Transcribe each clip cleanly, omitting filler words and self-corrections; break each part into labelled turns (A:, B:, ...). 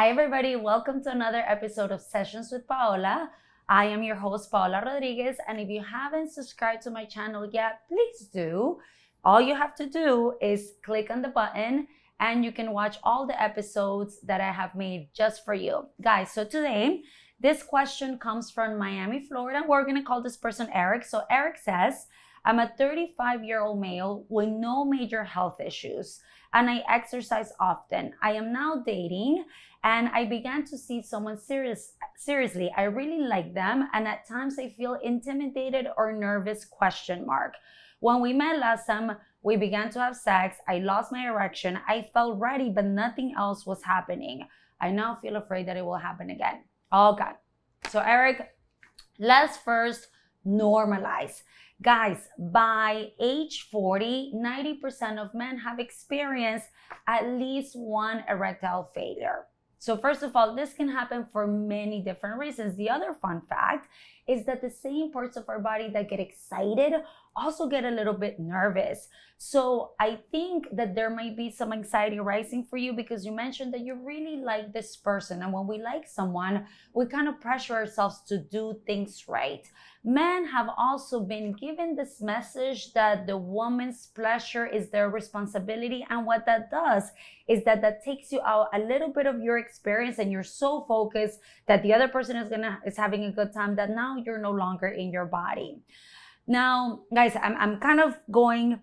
A: Hi, everybody. Welcome to another episode of Sessions with Paola. I am your host, Paola Rodriguez. And if you haven't subscribed to my channel yet, please do. All you have to do is click on the button and you can watch all the episodes that I have made just for you. Guys, so today, this question comes from Miami, Florida. We're going to call this person Eric. So Eric says, I'm a 35-year-old male with no major health issues, and I exercise often. I am now dating, and I began to see someone seriously. I really like them, and at times I feel intimidated or nervous, ? When we met last time, we began to have sex. I lost my erection. I felt ready, but nothing else was happening. I now feel afraid that it will happen again. Oh God. So Eric, let's first normalize. Guys, by age 40, 90% of men have experienced at least one erectile failure. So first of all, this can happen for many different reasons. The other fun fact is that the same parts of our body that get excited also get a little bit nervous. So I think that there might be some anxiety rising for you because you mentioned that you really like this person. And when we like someone, we kind of pressure ourselves to do things right. Men have also been given this message that the woman's pleasure is their responsibility. And what that does is that takes you out a little bit of your experience and you're so focused that the other person is having a good time that now you're no longer in your body. Now, guys, I'm kind of going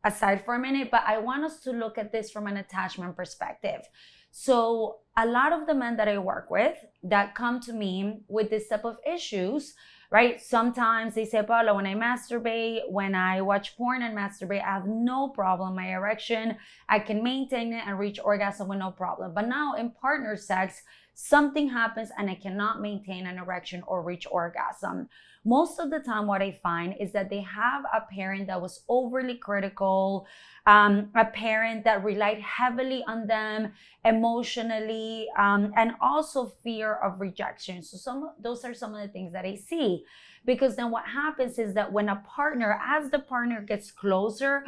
A: aside for a minute, but I want us to look at this from an attachment perspective. So a lot of the men that I work with that come to me with this type of issues, right? Sometimes they say, Paula, when I masturbate, when I watch porn and masturbate, I have no problem. My erection, I can maintain it and reach orgasm with no problem. But now in partner sex, something happens and I cannot maintain an erection or reach orgasm. Most of the time, what I find is that they have a parent that was overly critical, a parent that relied heavily on them emotionally, and also fear of rejection. So those are some of the things that I see. Because then what happens is that when as the partner gets closer,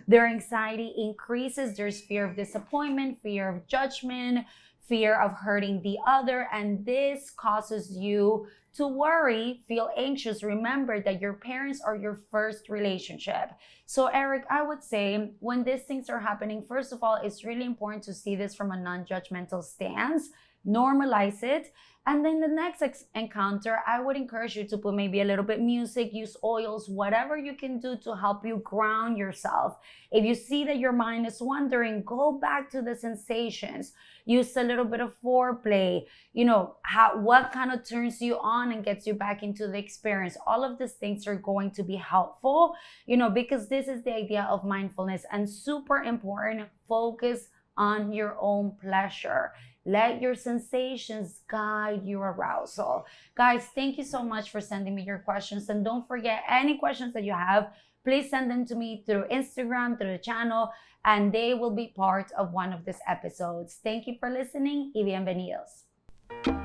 A: their anxiety increases. There's fear of disappointment, fear of judgment, fear of hurting the other, and this causes you to worry, feel anxious. Remember that your parents are your first relationship. So Eric, I would say when these things are happening, first of all, it's really important to see this from a non-judgmental stance, normalize it. And then the next encounter, I would encourage you to put maybe a little bit music, use oils, whatever you can do to help you ground yourself. If you see that your mind is wandering, go back to the sensations. Use a little bit of foreplay. What kind of turns you on and gets you back into the experience. All of these things are going to be helpful, because this is the idea of mindfulness and super important. Focus on your own pleasure. Let your sensations guide your arousal. Guys, thank you so much for sending me your questions. And don't forget, any questions that you have, please send them to me through Instagram, through the channel, and they will be part of one of these episodes. Thank you for listening y bienvenidos.